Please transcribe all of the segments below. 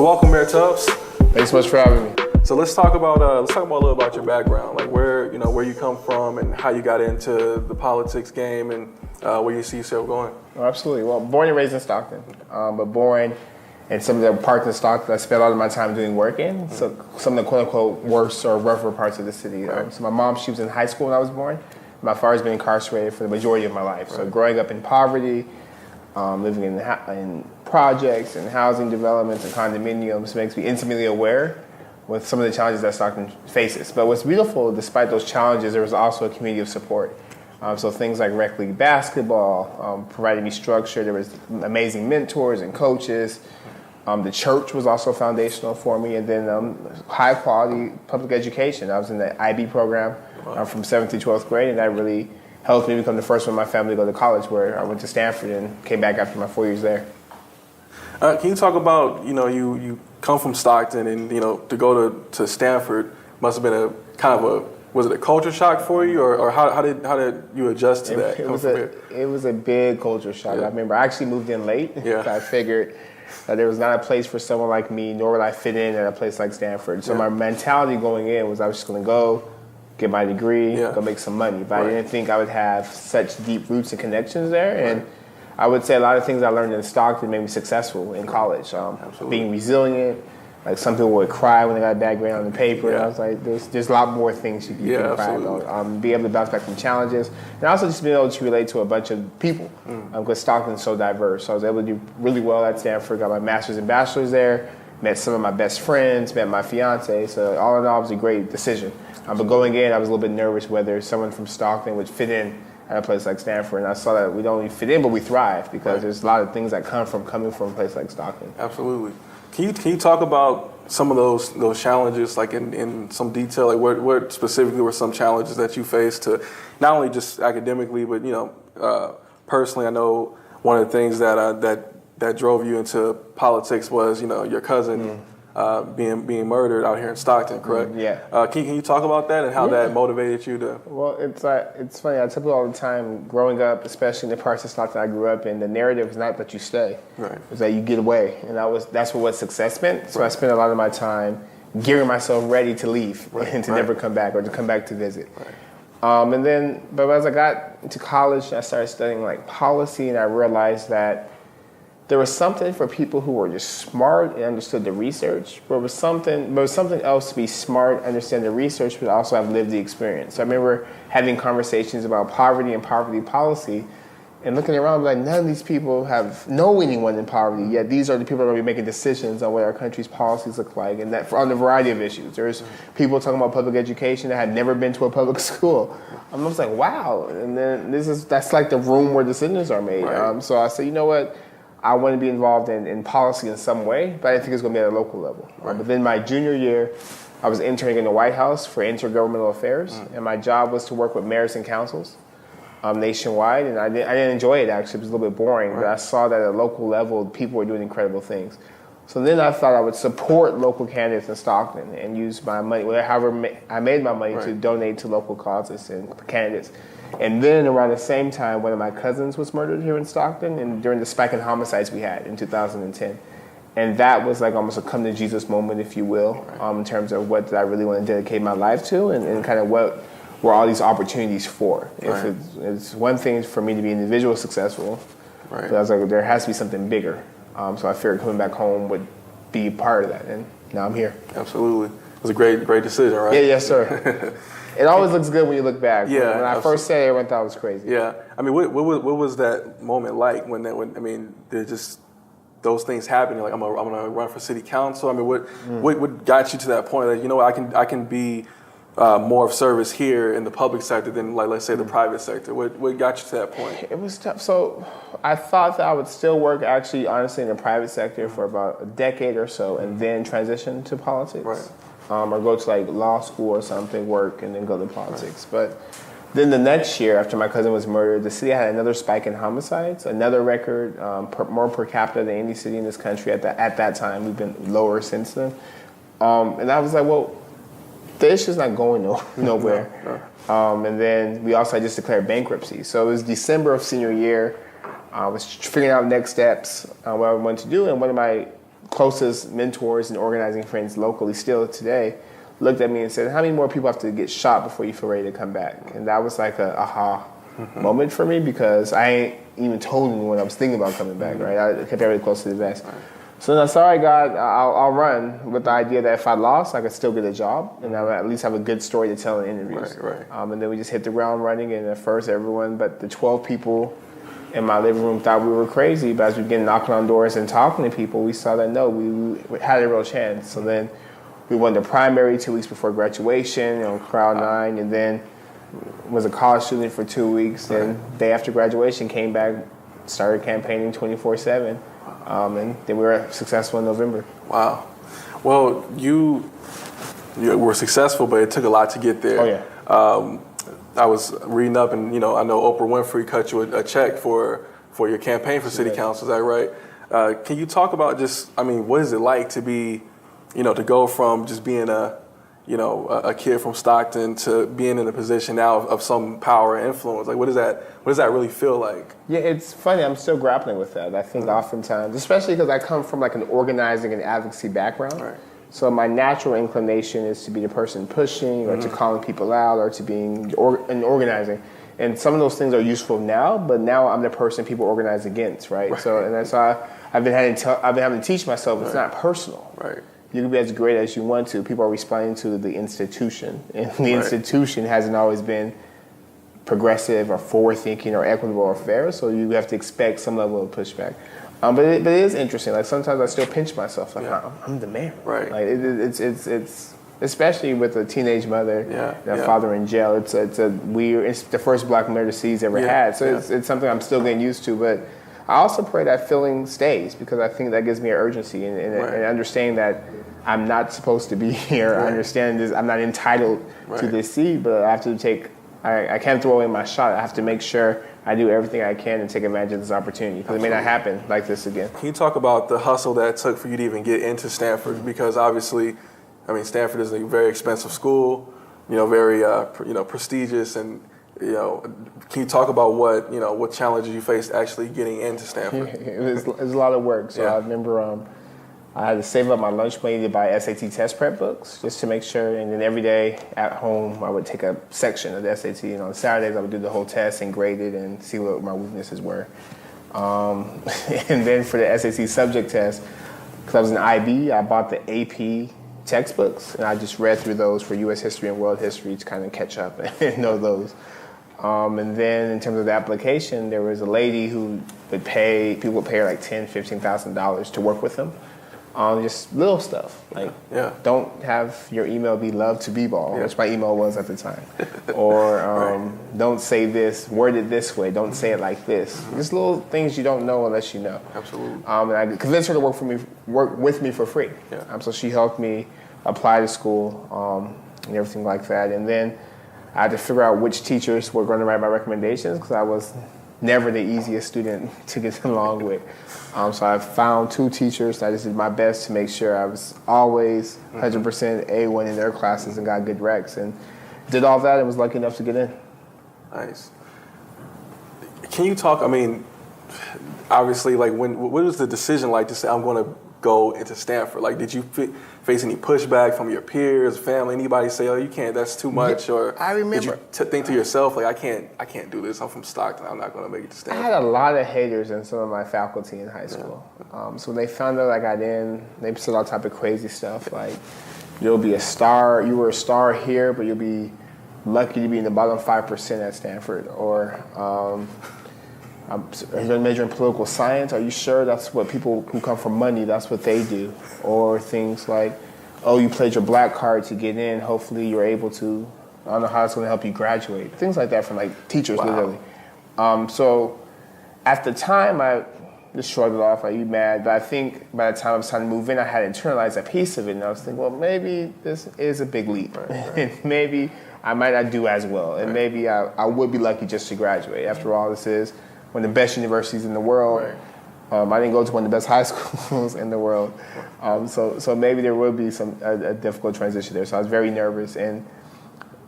So welcome, Mayor Tubbs. Thanks so much for having me. So let's talk about a little about your background, like where you come from and how you got into the politics game and where you see yourself going. Oh, absolutely. Well, born and raised in Stockton, but born in some of the parts of Stockton I spent a lot of my time doing work in. So some of the quote unquote worse or rougher parts of the city. Right. So my mom, she was in high school when I was born. My father's been incarcerated for the majority of my life. Right. So growing up in poverty, living in projects and housing developments and condominiums makes me intimately aware with some of the challenges that Stockton faces. But what's beautiful, despite those challenges, there was also a community of support. So things like rec league basketball provided me structure. There was amazing mentors and coaches. The church was also foundational for me. And then high quality public education. I was in the IB program from 7th to 12th grade, and that really helped me become the first one in my family to go to college, where I went to Stanford and came back after my 4 years there. Can you talk about, you come from Stockton and, to go to Stanford must have been a kind of was it a culture shock for you, or how did you adjust to that? It was a big culture shock. Yeah. I remember I actually moved in late. Yeah. I figured that there was not a place for someone like me, nor would I fit in at a place like Stanford. So my mentality going in was I was just going to go, get my degree, go make some money. But I didn't think I would have such deep roots and connections there. And I would say a lot of things I learned in Stockton made me successful in college. Being resilient, like some people would cry when they got a bad grade on the paper. And I was like, there's a lot more things you can cry about. Be able to bounce back from challenges. And also just being able to relate to a bunch of people. Because Stockton's so diverse. So I was able to do really well at Stanford, got my master's and bachelor's there, met some of my best friends, met my fiance. So all in all, it was a great decision. But going in, I was a little bit nervous whether someone from Stockton would fit in at a place like Stanford, and I saw that we don't only fit in, but we thrive, because there's a lot of things that coming from a place like Stockton. Absolutely. Can you talk about some of those challenges, like in some detail, like what specifically were some challenges that you faced, to not only just academically, but personally? I know one of the things that drove you into politics was your cousin being murdered out here in Stockton, correct? Yeah. Can you talk about that and how that motivated you to? Well, it's funny. I tell people all the time, growing up, especially in the parts of Stockton I grew up in, the narrative is not that you stay. Right. It's that you get away, and that's what success meant. So I spent a lot of my time gearing myself ready to leave and to never come back, or to come back to visit. Right. But as I got into college, I started studying like policy, and I realized that there was something for people who were just smart and understood the research, but it was something else to be smart, understand the research, but also have lived the experience. So I remember having conversations about poverty and poverty policy, and looking around, like, none of these people know anyone in poverty, yet these are the people that are going to be making decisions on what our country's policies look like, and that on a variety of issues. There's people talking about public education that had never been to a public school. I was like, wow. And then that's like the room where decisions are made. Right. So I said, you know what? I want to be involved in policy in some way, but I didn't think it was going to be at a local level. Right. But then my junior year, I was interning in the White House for intergovernmental affairs, and my job was to work with mayors and councils nationwide, and I didn't enjoy it, actually. It was a little bit boring, but I saw that at a local level, people were doing incredible things. So then I thought I would support local candidates in Stockton and use my money, however I made my money, to donate to local causes and candidates. And then around the same time, one of my cousins was murdered here in Stockton, and during the spike in homicides we had in 2010. And that was like almost a come to Jesus moment, if you will, in terms of what did I really want to dedicate my life to, and kind of what were all these opportunities for. If it's one thing for me to be individually successful, but I was like, there has to be something bigger. So I figured coming back home would be part of that, and now I'm here. Absolutely. It was a great decision, right? Yeah, yes, sir. It always looks good when you look back. Yeah, when I first said it, everyone thought it was crazy. Yeah, I mean, what was that moment like when there's just those things happen? You're like, I'm gonna run for city council. I mean, what got you to that point? Like, I can be more of service here in the public sector than, like, let's say, the private sector. What got you to that point? It was tough. So I thought that I would still work, actually, honestly, in the private sector for about a decade or so, and then transition to politics. Right. Or go to like law school or something, work, and then go to politics. But then the next year, after my cousin was murdered, the city had another spike in homicides, another record, more per capita than any city in this country at that time. We've been lower since then. And I was like, well, the issue's not going nowhere. And then we also had just declared bankruptcy. So it was December of senior year. I was figuring out next steps, what I wanted to do, and one of my closest mentors and organizing friends locally still today looked at me and said, how many more people have to get shot before you feel ready to come back? And that was like a aha moment for me, because I ain't even told anyone I was thinking about coming back, right? I kept everything close to the vest. Right. So then I said, all right, God, I'll run, with the idea that if I lost, I could still get a job, and I would at least have a good story to tell in interviews. Right. And then we just hit the ground running, and at first everyone but the 12 people in my living room thought we were crazy, but as we began knocking on doors and talking to people, we saw that no, we had a real chance. So then we won the primary 2 weeks before graduation on Crowd 9, and then was a college student for 2 weeks. Then day after graduation, came back, started campaigning 24/7, and then we were successful in November. Wow. Well, you were successful, but it took a lot to get there. Oh yeah. I was reading up, and I know Oprah Winfrey cut you a check for your campaign for city council. Is that right? Can you talk about what is it like to be, to go from just being a kid from Stockton to being in a position now of some power and influence? Like, what does that really feel like? Yeah, it's funny. I'm still grappling with that. I think oftentimes, especially because I come from like an organizing and advocacy background. Right. So my natural inclination is to be the person pushing, or to calling people out, or to being and organizing. And some of those things are useful now, but now I'm the person people organize against, right? So, and that's why I've been having to teach myself it's not personal. Right. You can be as great as you want to. People are responding to the institution, and the institution hasn't always been progressive or forward-thinking or equitable or fair. So you have to expect some level of pushback. But it is interesting. Like sometimes I still pinch myself. Like I'm the mayor. Right. Like it's especially with a teenage mother and a father in jail. It's a weird. It's the first black murder city's ever had. So it's something I'm still getting used to. But I also pray that feeling stays, because I think that gives me an urgency and understanding that I'm not supposed to be here. I understand this. I'm not entitled to this seat, but I have to take. I can't throw away my shot. I have to make sure I do everything I can and take advantage of this opportunity, because it may not happen like this again. Can you talk about the hustle that it took for you to even get into Stanford? Because obviously, Stanford is a very expensive school, very prestigious, and can you talk about what challenges you faced actually getting into Stanford? It was a lot of work. So I remember I had to save up my lunch money to buy SAT test prep books just to make sure. And then every day at home, I would take a section of the SAT. And on Saturdays, I would do the whole test and grade it and see what my weaknesses were. And then for the SAT subject test, because I was an IB, I bought the AP textbooks. And I just read through those for U.S. history and world history to kind of catch up and know those. And then in terms of the application, there was a lady who people would pay her like $10,000, $15,000 to work with them. Just little stuff, like don't have your email be love to b-ball, which my email was at the time, or don't say this, word it this way, don't say it like this. Just little things you don't know unless you know. Absolutely. And I convinced her to work with me for free. So she helped me apply to school and everything like that. And then I had to figure out which teachers were going to write my recommendations, because I was never the easiest student to get along with. So I found 2 teachers. I just did my best to make sure I was always 100% A1 in their classes and got good recs, and did all that and was lucky enough to get in. Nice. Can you talk, obviously, like what was the decision like to say, I'm going to go into Stanford? Like, did you face any pushback from your peers, family, anybody say, oh, you can't, that's too much? Or I remember. Did you think to yourself, like, I can't do this, I'm from Stockton, I'm not going to make it to Stanford? I had a lot of haters in some of my faculty in high school. So when they found out I got in, they said all type of crazy stuff, like, you'll be a star, you were a star here, but you'll be lucky to be in the bottom 5% at Stanford. Or, are you going to major in political science? Are you sure that's what people who come from money, that's what they do? Or things like, oh, you played your black card to get in, hopefully you're able to, I don't know how it's going to help you graduate. Things like that from like teachers, literally. So at the time, I just shrugged it off, like, you mad? But I think by the time it was time to move in, I had internalized a piece of it, and I was thinking, well, maybe this is a big leap. And maybe I might not do as well, and maybe I would be lucky just to graduate. After all, this is one of the best universities in the world. I didn't go to one of the best high schools in the world. So maybe there will be a difficult transition there. So I was very nervous. And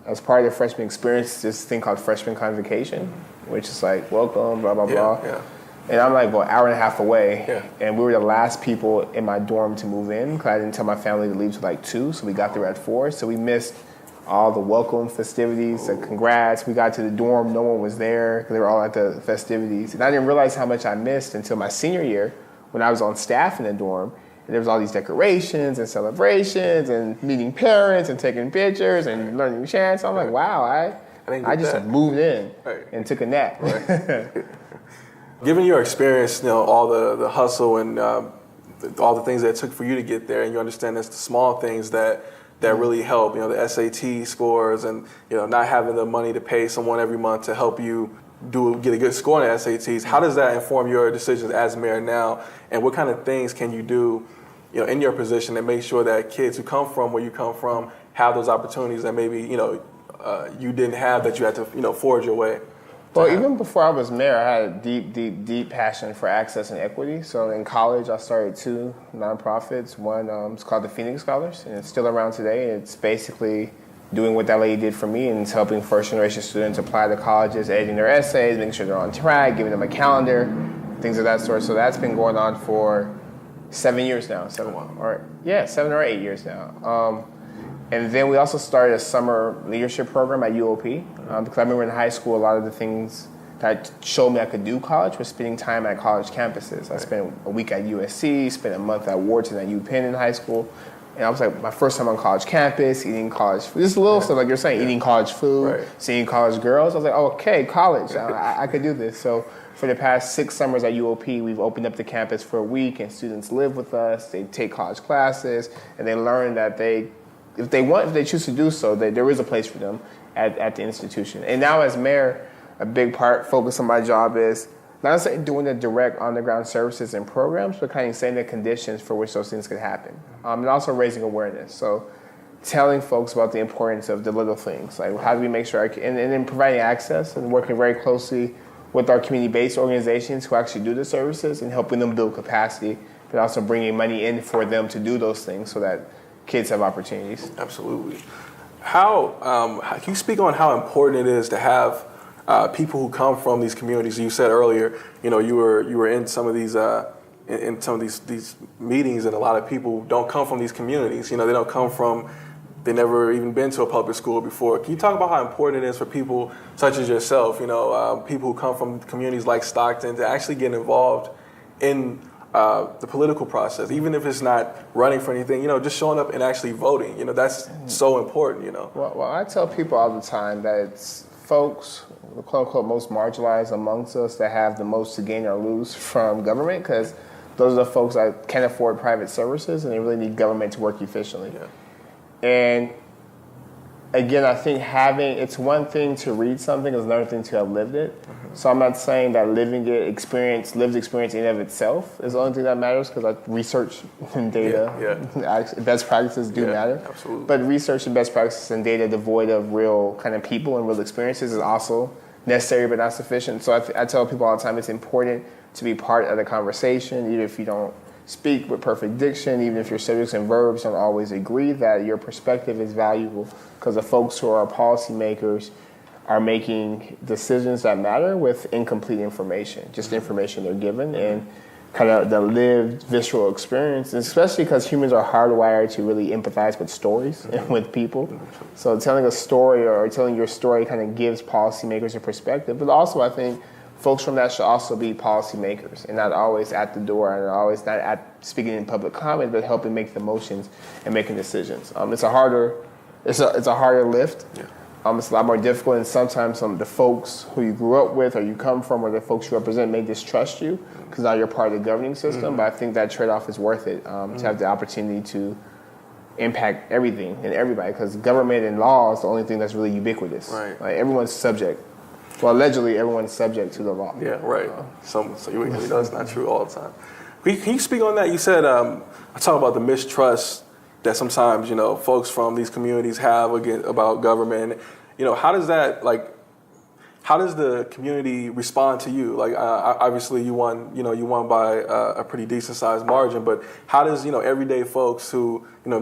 as part of the freshman experience, this thing called freshman convocation, which is like, welcome, blah, blah, blah. And I'm like, well, an hour and a half away. Yeah. And we were the last people in my dorm to move in because I didn't tell my family to leave till like 2, so we got there at 4. So we missed all the welcome festivities, the congrats. We got to the dorm, no one was there because they were all at the festivities. And I didn't realize how much I missed until my senior year when I was on staff in the dorm. And there was all these decorations and celebrations and meeting parents and taking pictures and learning chants. I'm like, wow, I just moved in and took a nap. Right. Given your experience, all the hustle and all the things that it took for you to get there, and you understand it's the small things that really help, the SAT scores and, not having the money to pay someone every month to help you get a good score in the SATs. How does that inform your decisions as mayor now? And what kind of things can you do, in your position to make sure that kids who come from where you come from have those opportunities that maybe, you didn't have, that you had to, forge your way? Well, even before I was mayor, I had a deep, deep, deep passion for access and equity. So in college, I started 2 nonprofits. One is called the Phoenix Scholars, and it's still around today. It's basically doing what that lady did for me, and it's helping first-generation students apply to colleges, editing their essays, making sure they're on track, giving them a calendar, things of that sort. So that's been going on for 7 years now. 7 or 8 years now. And then we also started a summer leadership program at UOP because I remember in high school a lot of the things that showed me I could do college was spending time at college campuses. I spent a week at USC, spent a month at Wharton at UPenn in high school. And I was like, my first time on college campus, eating college food. Just little stuff like you're saying, eating college food, seeing college girls. I was like, oh, okay, college, I could do this. So for the past 6 summers at UOP, we've opened up the campus for a week and students live with us. They take college classes and they learn that if they choose to do so, there is a place for them at the institution. And now as mayor, a big focus of my job is not necessarily doing the direct on-the-ground services and programs, but kind of setting the conditions for which those things could happen. And also raising awareness. So telling folks about the importance of the little things, like how do we make sure, and then providing access and working very closely with our community-based organizations who actually do the services and helping them build capacity, but also bringing money in for them to do those things so that kids have opportunities. Absolutely. Can you speak on how important it is to have people who come from these communities? You said earlier, you were in some of these in some of these meetings, and a lot of people don't come from these communities. They don't come from. They never even been to a public school before. Can you talk about how important it is for people such as yourself, people who come from communities like Stockton, to actually get involved in the political process, even if it's not running for anything, just showing up and actually voting, that's so important, Well, I tell people all the time that it's folks, the quote unquote most marginalized amongst us that have the most to gain or lose from government, because those are the folks that can't afford private services and they really need government to work efficiently. Yeah. And again, I think it's one thing to read something, it's another thing to have lived it. Mm-hmm. So I'm not saying that lived experience in and of itself is the only thing that matters, because research and data, best practices do matter. Absolutely. But research and best practices and data devoid of real kind of people and real experiences is also necessary but not sufficient. So I tell people all the time it's important to be part of the conversation, even if you don't speak with perfect diction, even if your subjects and verbs don't always agree, that your perspective is valuable, because the folks who are policymakers are making decisions that matter with incomplete information, just information they're given, and kind of the lived visceral experience, and especially because humans are hardwired to really empathize with stories and with people. So telling a story or telling your story kind of gives policymakers a perspective, but also I think folks from that should also be policymakers and not always at the door and always not at speaking in public comment, but helping make the motions and making decisions. It's a harder lift. Yeah. It's a lot more difficult, and sometimes the folks who you grew up with or you come from or the folks you represent may distrust you because now you're part of the governing system. Mm-hmm. But I think that trade-off is worth it to have the opportunity to impact everything and everybody, because government and law is the only thing that's really ubiquitous. Right. Like everyone's subject. Well, allegedly, everyone's subject to the law. Yeah, right. So you know it's not true all the time. Can you speak on that? You said, I talk about the mistrust that sometimes, folks from these communities have about government. How does the community respond to you? Like, obviously you won by a pretty decent sized margin, but how does, everyday folks who, who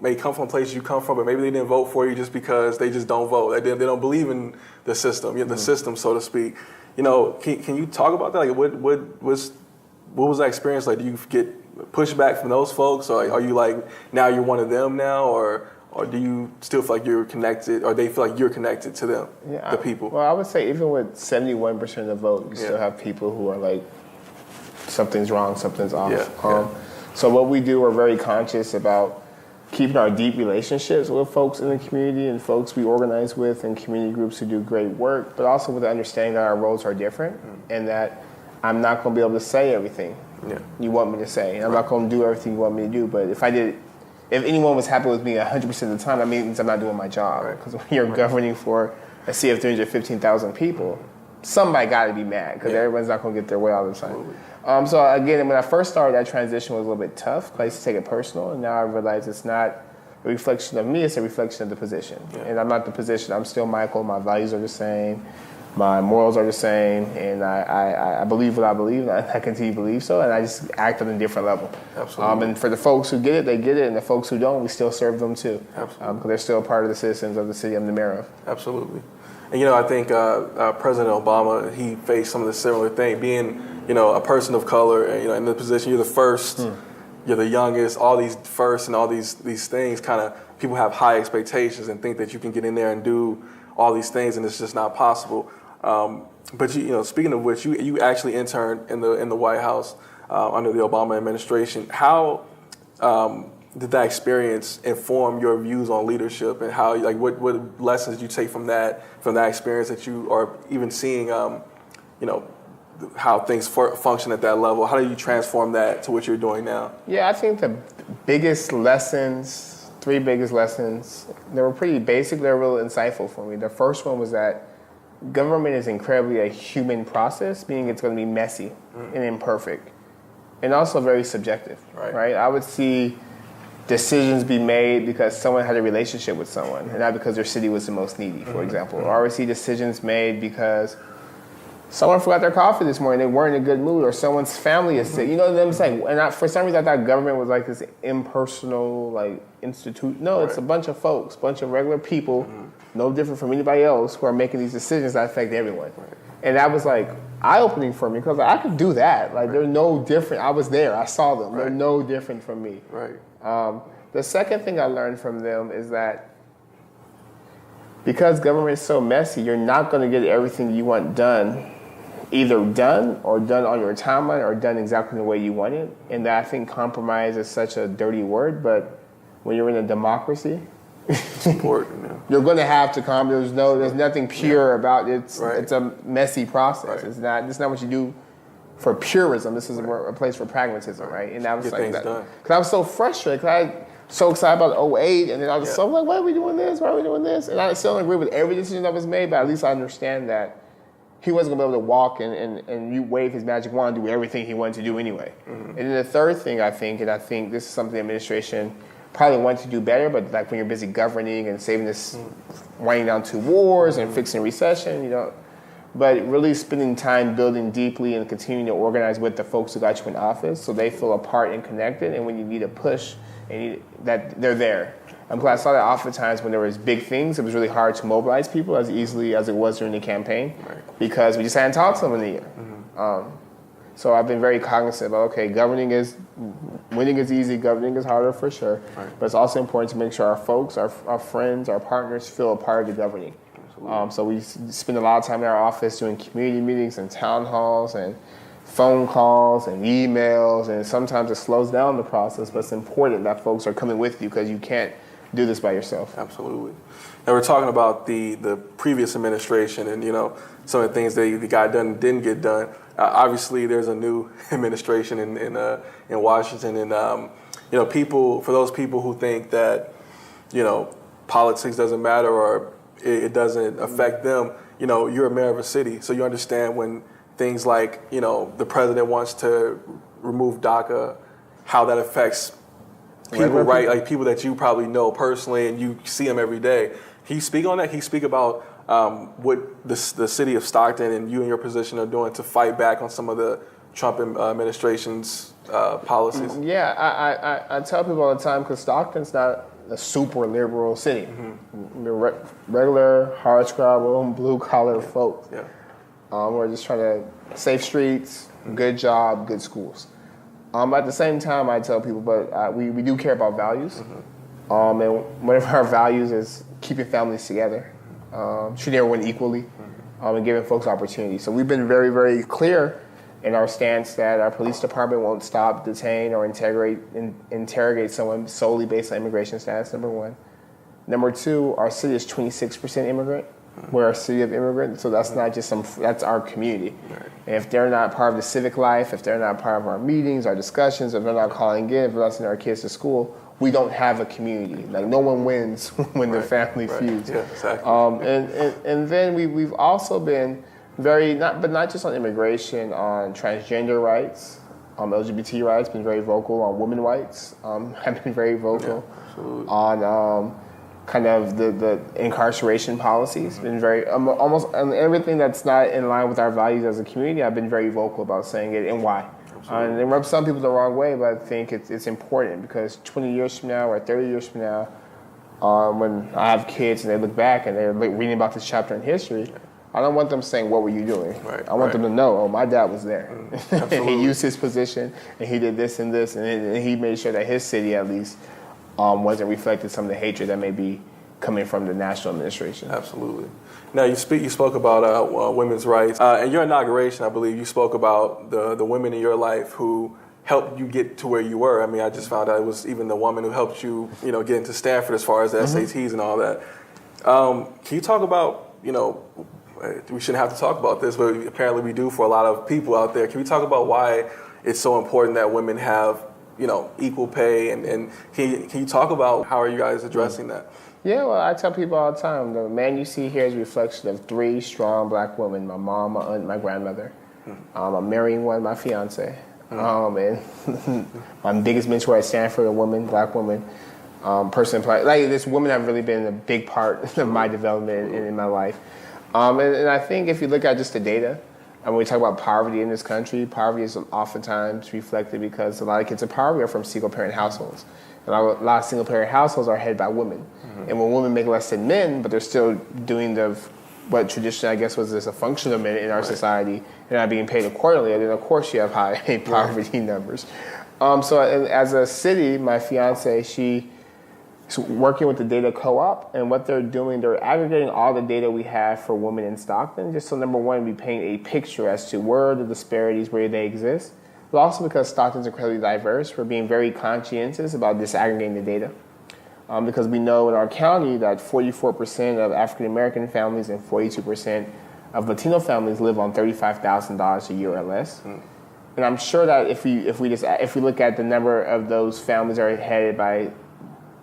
may come from places you come from, but maybe they didn't vote for you just because they just don't vote. They don't believe in the system, the system, so to speak. Can you talk about that? Like, what was that experience like? Do you get pushback from those folks, or are you like now you're one of them now, or do you still feel like you're connected, or they feel like you're connected to them, the people? Well, I would say even with 71% of the vote, you still have people who are like, something's wrong, something's off. So what we do, we're very conscious about keeping our deep relationships with folks in the community and folks we organize with and community groups who do great work, but also with the understanding that our roles are different and that I'm not going to be able to say everything you want me to say. And I'm not going to do everything you want me to do, but if anyone was happy with me 100% of the time, that means I'm not doing my job. Because when you're governing for a city of 315,000 people, somebody got to be mad because everyone's not going to get their way all the time. So again, when I first started, that transition was a little bit tough. I used to take it personal, and now I realize it's not a reflection of me, it's a reflection of the position. And I'm not the position, I'm still Michael, my values are the same, my morals are the same, and I believe what I believe, and I continue to believe so, and I just act on a different level. Absolutely. And for the folks who get it, they get it, and the folks who don't, we still serve them too. Absolutely. Because they're still a part of the citizens of the city I'm the mayor of. Absolutely. And I think President Obama, he faced some of the similar thing, being a person of color, and in the position, you're the first, you're the youngest, all these firsts and all these things, kind of people have high expectations and think that you can get in there and do all these things, and it's just not possible. But speaking of which, you actually interned in the White House under the Obama administration. How did that experience inform your views on leadership, and how what lessons did you take from that experience that you are even seeing how things function at that level? How do you transform that to what you're doing now? Yeah, I think the biggest lessons, 3 biggest lessons, they were pretty basic, they were real insightful for me. The first one was that government is incredibly a human process, meaning it's going to be messy and imperfect, and also very subjective, right? I would see decisions be made because someone had a relationship with someone, and not because their city was the most needy, for example. Or I would see decisions made because someone forgot their coffee this morning, they weren't in a good mood, or someone's family is sick. I'm saying, and for some reason I thought government was like this impersonal, institute. No, it's a bunch of folks, bunch of regular people, no different from anybody else, who are making these decisions that affect everyone. And that was eye-opening for me, because I could do that. They're no different. I was there, I saw them. They're no different from me. The second thing I learned from them is that because government is so messy, you're not going to get everything you want done, either done or done on your timeline or done exactly the way you want it. And I think compromise is such a dirty word, but when you're in a democracy, it's important. You're going to have to compromise. There's nothing pure about it. It's a messy process. It's not what you do for purism. This is a place for pragmatism, right? And I was because I was so frustrated, because I was so excited about 2008, and then I was so like, why are we doing this? Why are we doing this? And I still don't agree with every decision that was made, but at least I understand that he wasn't going to be able to walk and you wave his magic wand and do everything he wanted to do anyway. And then the third thing I think this is something the administration probably wanted to do better, but when you're busy governing and saving this, winding down 2 wars and fixing recession, but really spending time building deeply and continuing to organize with the folks who got you in office so they feel a part and connected, and when you need a push, that they're there. I saw that oftentimes when there was big things, it was really hard to mobilize people as easily as it was during the campaign, because we just hadn't talked to them in a year. So I've been very cognizant about, winning is easy, governing is harder for sure, but it's also important to make sure our folks, our friends, our partners feel a part of the governing. So we spend a lot of time in our office doing community meetings and town halls and phone calls and emails, and sometimes it slows down the process, but it's important that folks are coming with you, because you can't do this by yourself. Absolutely. Now we're talking about the previous administration and some of the things they got done and didn't get done. Obviously, there's a new administration in Washington, and for those people who think that politics doesn't matter or it doesn't affect them, you're a mayor of a city, so you understand when things like the president wants to remove DACA, how that affects people, right? Like people that you probably know personally and you see them every day. Can you speak on that? Can you speak about what the city of Stockton and you in your position are doing to fight back on some of the Trump administration's policies? Yeah, I tell people all the time, because Stockton's not a super liberal city. Regular, hardscrabble, blue-collar folks. We're just trying to safe streets, good job, good schools. At the same time, I tell people, but we do care about values. And one of our values is keeping families together, treating everyone equally, and giving folks opportunities. So we've been very, very clear in our stance that our police department won't stop, detain, or interrogate someone solely based on immigration status, number one. Number two, our city is 26% immigrant. We're a city of immigrants, so that's not just that's our community. Right. And if they're not part of the civic life, if they're not part of our meetings, our discussions, if they're not calling in, if they're not sending our kids to school, we don't have a community. Like, no one wins when the family feuds. Yeah, exactly. And then we've also been very, not just on immigration, on transgender rights, LGBT rights, been very vocal on women rights, have been very vocal on kind of the incarceration policies. Been very, almost on everything that's not in line with our values as a community, I've been very vocal about saying it and why. And it rubs some people the wrong way, but I think it's important because 20 years from now or 30 years from now, when I have kids and they look back and they're reading about this chapter in history, I don't want them saying, what were you doing? I want them to know, oh, my dad was there. And he used his position and he did this and this, and he made sure that his city at least wasn't reflected some of the hatred that may be coming from the national administration. Absolutely. Now, you spoke about women's rights. In your inauguration, I believe you spoke about the women in your life who helped you get to where you were. I mean, I just found out it was even the woman who helped you, get into Stanford as far as the SATs and all that. Can you talk about, we shouldn't have to talk about this, but apparently we do for a lot of people out there. Can we talk about why it's so important that women have, equal pay? And can you talk about how are you guys addressing that? Yeah, well, I tell people all the time, the man you see here is a reflection of 3 strong black women, my mom, my aunt, my grandmother. I'm marrying one, my fiance. And my biggest mentor at Stanford, a woman, black woman, person. Like, this women have really been a big part of my development in my life. And I think if you look at just the data, and when we talk about poverty in this country, poverty is oftentimes reflected because a lot of kids in poverty are from single-parent households. And a lot of single-parent households are headed by women. And when women make less than men, but they're still doing what traditionally, I guess, was just a function of men in our society, and not being paid accordingly, then of course you have high poverty numbers. So as a city, my fiance, she's working with the data co-op, and what they're doing, they're aggregating all the data we have for women in Stockton, just so number one, we paint a picture as to where the disparities, where they exist. But also because Stockton's incredibly diverse, we're being very conscientious about disaggregating the data. Because we know in our county that 44% of African American families and 42% of Latino families live on $35,000 a year or less. And I'm sure that if we look at the number of those families that are headed by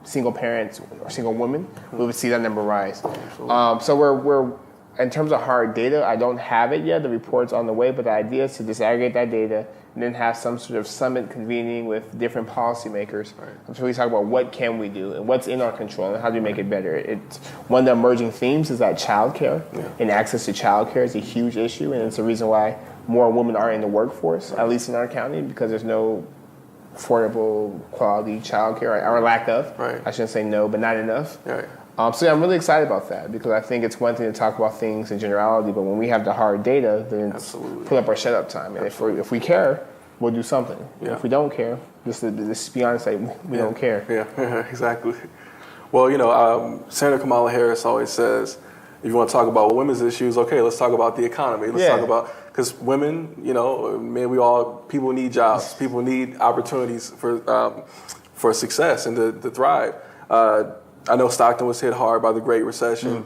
single parents or single women, we would see that number rise. So we're in terms of hard data, I don't have it yet. The report's on the way, but the idea is to disaggregate that data and then have some sort of summit convening with different policymakers. So we talk about what can we do and what's in our control and how do we make it better. It's one of the emerging themes is that childcare and access to childcare is a huge issue, and it's the reason why more women are in the workforce, at least in our county, because there's no affordable quality childcare or lack of. I shouldn't say no, but not enough. So I'm really excited about that because I think it's one thing to talk about things in generality, but when we have the hard data, then it's pull up our shut up time. And if we care, we'll do something. If we don't care, just be honest, we don't care. Yeah, exactly. Well, Senator Kamala Harris always says, if you want to talk about women's issues, okay, let's talk about the economy. Let's talk about, because women, men, people need jobs. People need opportunities for success and to thrive. I know Stockton was hit hard by the Great Recession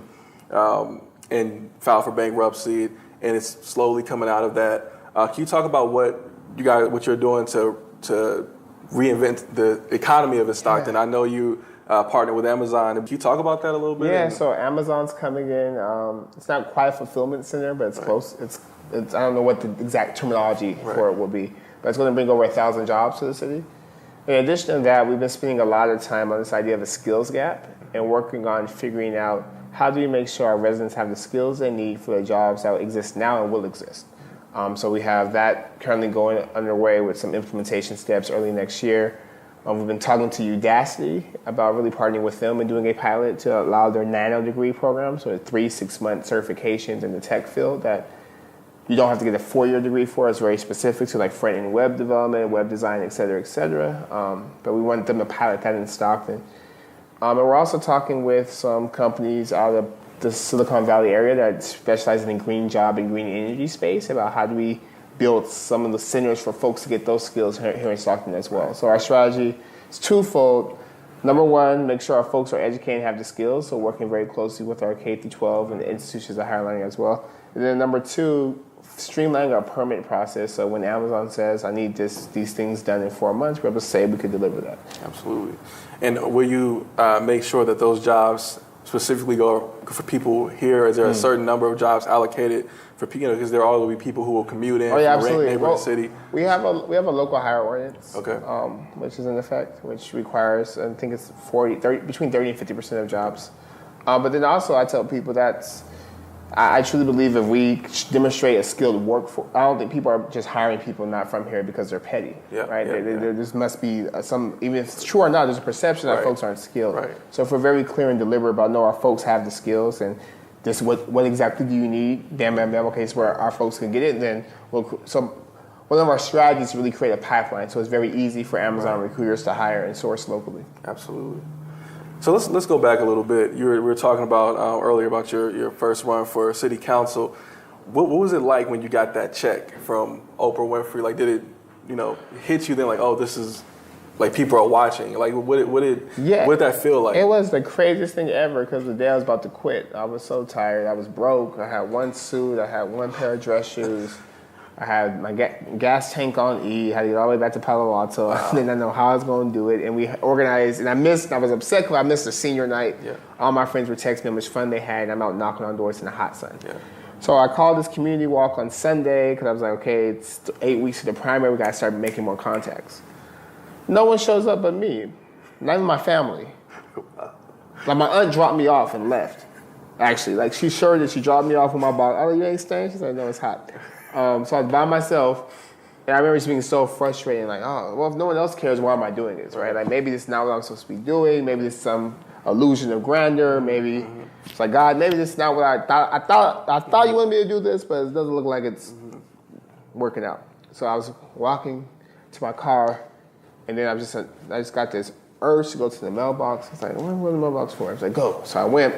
and filed for bankruptcy, and it's slowly coming out of that. Can you talk about what you're doing to reinvent the economy of Stockton? I know you partner with Amazon. Can you talk about that a little bit? Yeah, so Amazon's coming in. It's not quite a fulfillment center, but it's close. It's I don't know what the exact terminology for it will be, but it's going to bring over 1,000 jobs to the city. In addition to that, we've been spending a lot of time on this idea of a skills gap and working on figuring out how do we make sure our residents have the skills they need for the jobs that exist now and will exist. So we have that currently going underway with some implementation steps early next year. We've been talking to Udacity about really partnering with them and doing a pilot to allow their nano degree program, so 3 6-month certifications in the tech field that You don't have to get a 4-year degree for it. It's very specific to like front-end web development, web design, et cetera, et cetera. But we want them to pilot that in Stockton. And we're also talking with some companies out of the Silicon Valley area that specialize in the green job and green energy space about how do we build some of the centers for folks to get those skills here in Stockton as well. So our strategy is twofold. Number one, make sure our folks are educated and have the skills, so working very closely with our K-12 and the institutions of higher learning as well. And then number two, streamlining our permit process, so when Amazon says, I need these things done in 4 months, we're able to say we could deliver that. Absolutely. And will you make sure that those jobs specifically go for people here? Is there a certain number of jobs allocated for people? Because there will be people who will commute in from the neighborhood city. We have a local hire ordinance, okay, which is in effect, which requires, I think it's between 30 and 50% of jobs. But then also I tell people that I truly believe if we demonstrate a skilled workforce, I don't think people are just hiring people not from here because they're petty, right? There must be some, even if it's true or not, there's a perception that folks aren't skilled. Right. So if we're very clear and deliberate about, no, our folks have the skills and this, what exactly do you need? Bam, bam, bam, okay, so where our folks can get it, then one of our strategies is to really create a pipeline so it's very easy for Amazon recruiters to hire and source locally. Absolutely. So let's go back a little bit. We were talking about earlier about your first run for city council. What was it like when you got that check from Oprah Winfrey? Like, did it, hit you then? Like, oh, this is like people are watching. Like, what did that feel like? It was the craziest thing ever because the day I was about to quit, I was so tired. I was broke. I had one suit. I had one pair of dress shoes. I had my gas tank on E. I had to get all the way back to Palo Alto. Wow. I didn't know how I was going to do it. And we organized, and I was upset because I missed the senior night. Yeah. All my friends were texting me how much fun they had, and I'm out knocking on doors in the hot sun. Yeah. So I called this community walk on Sunday because I was like, okay, it's 8 weeks to the primary. We got to start making more contacts. No one shows up but me, not even my family. Like, my aunt dropped me off and left, actually. Like, she sure that she dropped me off with my box. I was like, you ain't staying? She said, no, it's hot. So I was by myself, and I remember just being so frustrated, like, oh, well, if no one else cares, why am I doing this, right? Like, maybe this is not what I'm supposed to be doing. Maybe this is some illusion of grandeur. Maybe it's like, God, maybe this is not what I thought. I thought you wanted me to do this, but it doesn't look like it's working out. So I was walking to my car, and then I just got this urge to go to the mailbox. I was like, what is the mailbox for? I was like, go. So I went.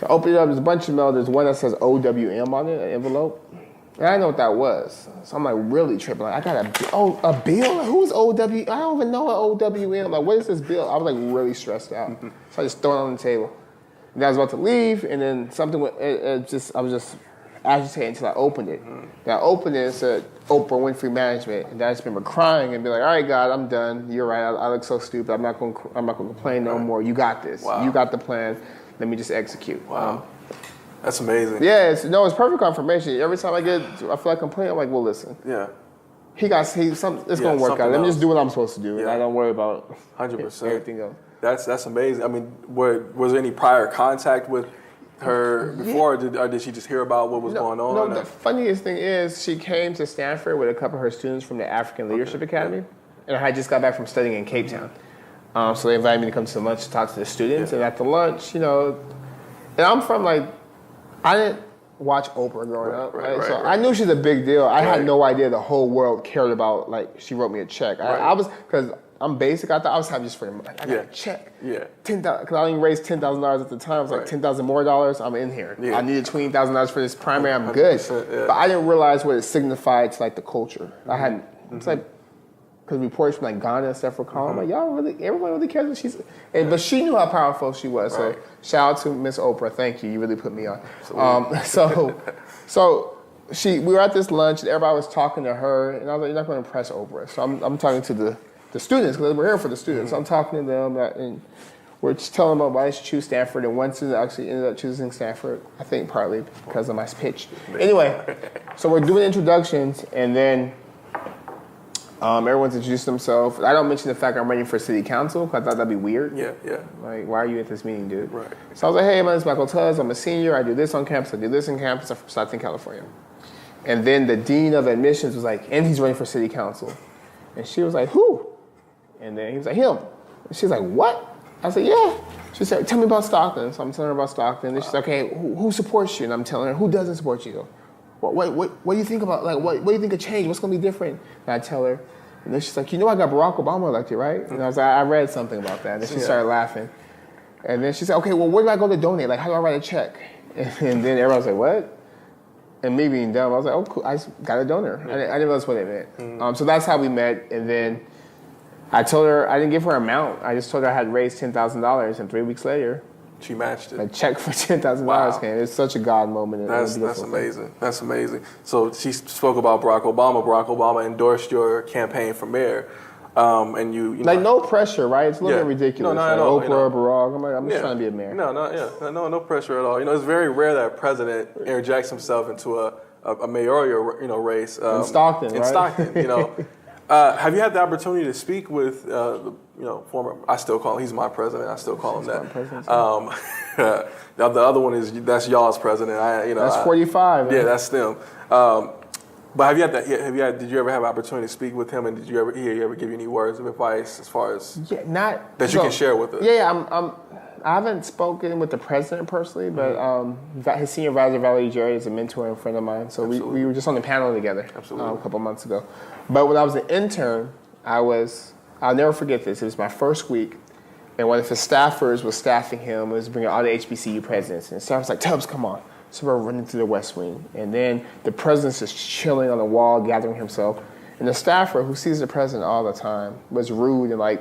I opened it up. There's a bunch of mail. There's one that says OWM on it, an envelope. And I didn't know what that was. So I'm like really tripping. Like, I got a bill? Who's OW? I don't even know what OWM. Like, what is this bill? I was like really stressed out. So I just threw it on the table. And I was about to leave, and then something went, I was just agitated until I opened it. And I opened it and said, Oprah Winfrey Management. And I just remember crying and be like, all right, God, I'm done. You're right. I look so stupid. I'm not going to complain no more. You got this. Wow. You got the plan. Let me just execute. Wow. That's amazing. Yeah, it's perfect confirmation. Every time I feel like complaining, I'm like, well, listen. Yeah. It's going to work out. Let me just do what I'm supposed to do. And I don't worry about 100%. Everything else. That's amazing. I mean, was there any prior contact with her before, or did she just hear about what was going on? No, the funniest thing is she came to Stanford with a couple of her students from the African Leadership Academy. And I had just got back from studying in Cape Town. So they invited me to come to lunch to talk to the students. And at the lunch, and I'm from I didn't watch Oprah growing up, right? So I knew she's a big deal. I had no idea the whole world cared about, she wrote me a check. I was, because I'm basic, I thought I was having just for I got a check. Yeah. $10,000, because I only raised $10,000 at the time. I was like, $10,000 more dollars, I'm in here. Yeah. I needed $20,000 for this primary, I'm good. But I didn't realize what it signified to the culture. I hadn't, it's because reports from Ghana and stuff were calling, I'm like, everyone really cares what she's, but she knew how powerful she was. So shout out to Miss Oprah, thank you really put me on. So we were at this lunch, and everybody was talking to her, and I was like, you're not going to impress Oprah. So I'm talking to the students, because we're here for the students. So I'm talking to them, and we're just telling them why they should choose Stanford, and one student actually ended up choosing Stanford, I think partly because of my pitch. Anyway, so we're doing introductions, and then everyone's introduced themselves. I don't mention the fact I'm running for city council because I thought that'd be weird. Yeah. Like, why are you at this meeting, dude? Right. So I was like, hey, my name's Michael Tuz. I'm a senior. I do this on campus. I do this in campus. I'm from Stockton, California. And then the dean of admissions was like, and he's running for city council. And she was like, who? And then he was like, him. And she was like, what? I said, yeah. She said, tell me about Stockton. So I'm telling her about Stockton. And she's like, okay, who supports you? And I'm telling her, who doesn't support you? what do you think about, like, what do you think of change? What's going to be different? And I tell her, and then she's like, I got Barack Obama elected, right? And I was like, I read something about that. And then she started laughing. And then she said, okay, well, where do I go to donate? Like, how do I write a check? And then everybody was like, what? And me being dumb, I was like, oh, cool, I got a donor. I didn't realize what it meant. So that's how we met. And then I told her, I didn't give her an amount. I just told her I had raised $10,000. And 3 weeks later, she matched it. A check for $10,000 came. It's such a God moment. That's amazing. That's amazing. So she spoke about Barack Obama. Barack Obama endorsed your campaign for mayor. And you like, no pressure, right? It's a little bit ridiculous. No, not like at all. Oprah, Barack. I'm like, I'm just trying to be a mayor. No pressure at all. It's very rare that a president interjects himself into a mayoral, race. In Stockton, right? In Stockton, have you had the opportunity to speak with, former? I still call him. He's my president. I still call him that. The other one that's y'all's president. That's 45. Yeah, that's them. But did you ever have an opportunity to speak with him, and did you ever give you any words of advice as far as you can share with us? Yeah, I haven't spoken with the president personally, but his senior advisor, Valerie Jerry, is a mentor and friend of mine. So we were just on the panel together a couple months ago. But when I was an intern, I'll never forget this. It was my first week, and one of his staffers was staffing him, was bringing all the HBCU presidents. And the staff was like, Tubbs, come on. So we're running through the West Wing. And then the president's just chilling on the wall, gathering himself. And the staffer, who sees the president all the time, was rude and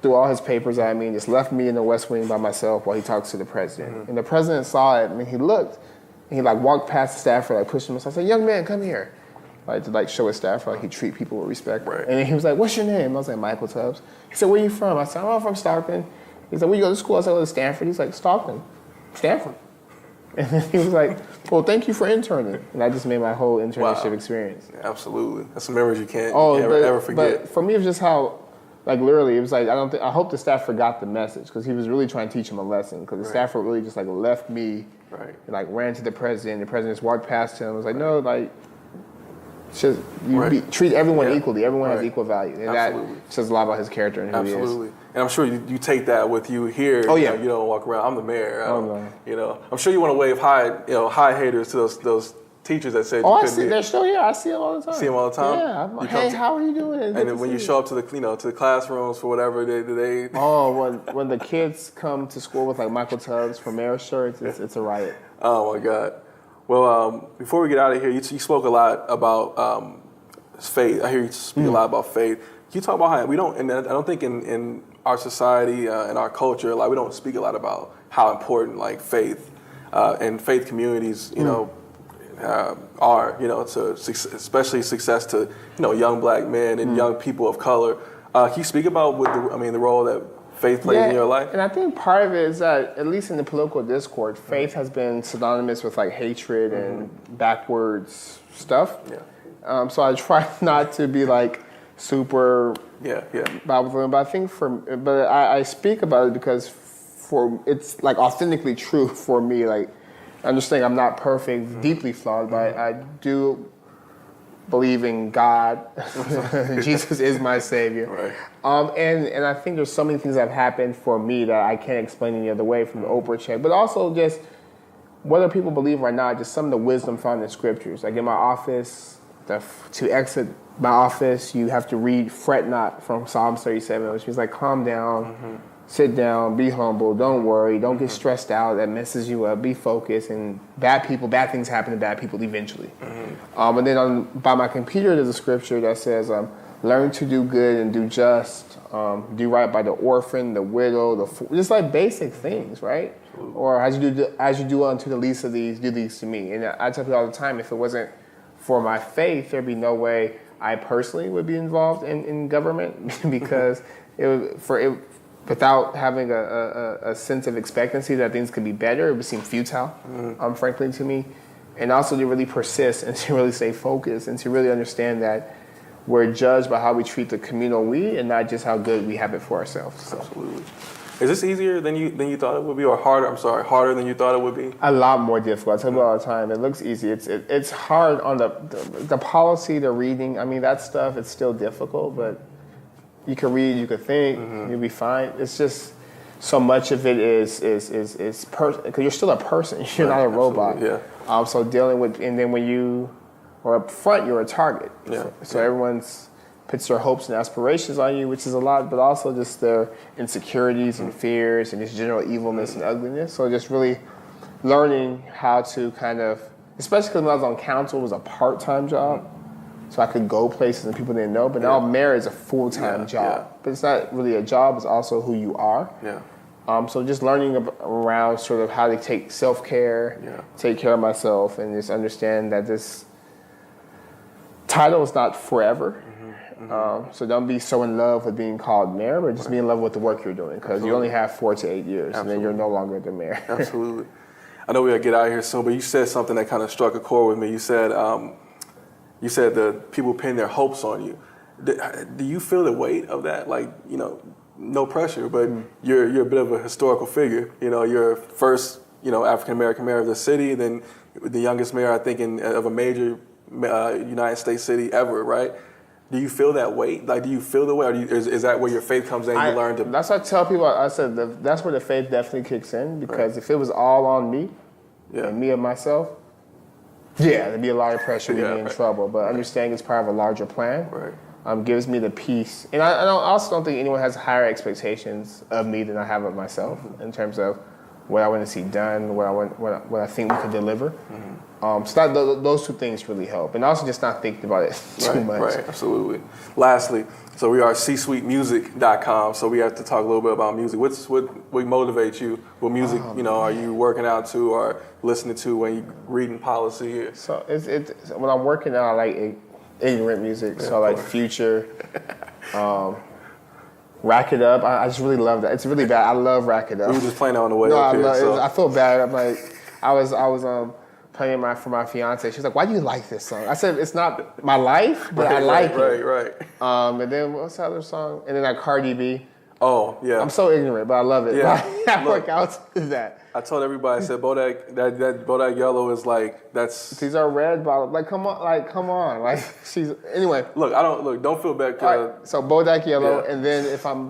threw all his papers at me and just left me in the West Wing by myself while he talks to the president. Mm-hmm. And the president saw it, and he looked, and he walked past the staffer, pushed him aside. I said, young man, come here. To show his staffer he treat people with respect. Right. And then he was like, what's your name? I was like, Michael Tubbs. He said, where you from? I said, I'm from Stockton. He said, where you go to school? I said, I go to Stanford. He's like, Stockton, Stanford. And then he was like, well, thank you for interning. And I just made my whole internship experience. Yeah, absolutely. That's some memories you can't ever forget. But for me, it was just how, literally, it was I hope the staff forgot the message, because he was really trying to teach him a lesson, because the staffer really just left me and ran to the president. The president just walked past him and was like, no, treat everyone equally. Everyone has equal value. And that says a lot about his character and who he is. Absolutely. And I'm sure you take that with you here. Oh, yeah. You don't walk around, I'm the mayor. No. I'm sure you want to wave hi haters to those teachers that said you couldn't be. They're still here. I see them all the time. See them all the time? Yeah. I'm like, hey, how are you doing? And then when you show up to the classrooms for whatever, they Oh, when the kids come to school with Michael Tubbs for mayor shirts, it's a riot. Oh, my God. Well, before we get out of here, you spoke a lot about faith. I hear you speak a lot about faith. Can you talk about how we don't, and I don't think in our society, in our culture, we don't speak a lot about how important faith and faith communities, are, to especially success to, young black men and young people of color. Can you speak about the role that faith plays in your life? And I think part of it is that, at least in the political discourse, faith has been synonymous with hatred and backwards stuff. Yeah. So I try not to be super Bible, but I think I speak about it because it's authentically true for me. I understand I'm not perfect, deeply flawed, but I do believe in God. Jesus is my savior. Right. And I think there's so many things that have happened for me that I can't explain any other way, from the Oprah check, but also just whether people believe or not, just some of the wisdom found in scriptures. In my office, to exit my office, you have to read "Fret not" from Psalms 37, which means calm down, sit down, be humble, don't worry, don't get stressed out. That messes you up. Be focused, and bad things happen to bad people eventually. And then by my computer, there's a scripture that says, "Learn to do good and do just, do right by the orphan, the widow, just basic things, right? Absolutely. Or as you do unto the least of these, do these to me." And I tell people all the time, if it wasn't for my faith, there'd be no way I personally would be involved in government, because without having a sense of expectancy that things could be better, it would seem futile, frankly, to me. And also to really persist and to really stay focused and to really understand that we're judged by how we treat the communal we and not just how good we have it for ourselves. So. Absolutely. Is this easier than you thought it would be, or harder than you thought it would be? A lot more difficult. I tell you all the time. It looks easy. It's hard on the policy, the reading. That stuff, it's still difficult, but you can read, you can think, you'll be fine. It's just so much of it is because you're still a person. You're not a robot. Yeah. So dealing with, and then when you are up front, you're a target. Yeah. So everyone's puts their hopes and aspirations on you, which is a lot, but also just their insecurities and fears and just general evilness and ugliness. So just really learning how to kind of, especially because when I was on council, it was a part-time job. So I could go places and people didn't know. But now marriage is a full-time job. But it's not really a job, it's also who you are. Yeah. So just learning around sort of how to take self-care, take care of myself, and just understand that this title is not forever. So don't be so in love with being called mayor, but just be in love with the work you're doing, because you only have 4 to 8 years, and then you're no longer the mayor. Absolutely. I know we gotta get out of here soon, but you said something that kind of struck a chord with me. You said that people pin their hopes on you. Do you feel the weight of that? Like, no pressure, but you're a bit of a historical figure. You're first, African American mayor of the city, then the youngest mayor, I think, of a major United States city ever, right? Do you feel that weight? Like, do you feel the weight, or is that where your faith comes in? You learn to. That's what I tell people. I said that's where the faith definitely kicks in, because if it was all on me and me and myself, there'd be a lot of pressure. We'd be in trouble. But understanding it's part of a larger plan. Gives me the peace, and I also don't think anyone has higher expectations of me than I have of myself in terms of what I want to see done, what I think we could deliver. So those two things really help, and also just not thinking about it too much. Right, absolutely. Lastly, so we are csuitemusic.com, so we have to talk a little bit about music. What motivates you? What music are you working out to or listening to when you're reading policy? So when I'm working out, I like ignorant music. So I like Future. Rack It Up. I just really love that. It's really bad. I love Rack It Up. We were just playing on the way up here. I feel bad. I'm like, I was playing for my fiance. She was like, "Why do you like this song?" I said, "It's not my life, but I like it." Right. And then what's the other song? And then like Cardi B. Oh yeah. I'm so ignorant, but I love it. Yeah. I work out to that. I told everybody, I said Bodak, that Bodak Yellow is like, that's. These are red bottles. Like come on. Like anyway. Don't feel bad. Right, so Bodak Yellow, and then if I'm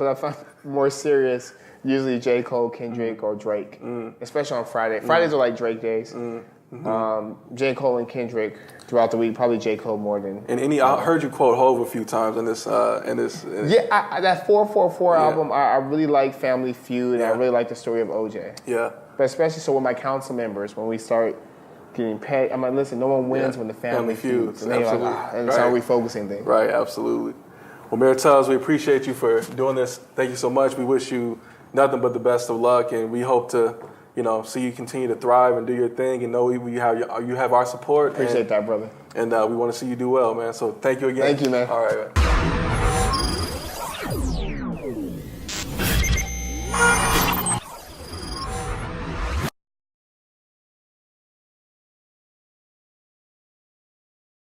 more serious, usually J. Cole, Kendrick, or Drake, especially on Friday. Fridays are like Drake days. J. Cole and Kendrick throughout the week, probably J. Cole more than. And I heard you quote Hov a few times in this. That 444 album, I really like Family Feud, and I really like the story of OJ. Yeah. But especially so with my council members, when we start getting paid, I'm like, listen, no one wins when the family feuds. And they're like, and it's how refocusing things. Right, absolutely. Well, Mayor Tubbs, we appreciate you for doing this. Thank you so much. We wish you nothing but the best of luck, and we hope to, see you continue to thrive and do your thing, and know you have our support. Appreciate that, brother. And we want to see you do well, man. So thank you again. Thank you, man. All right, man.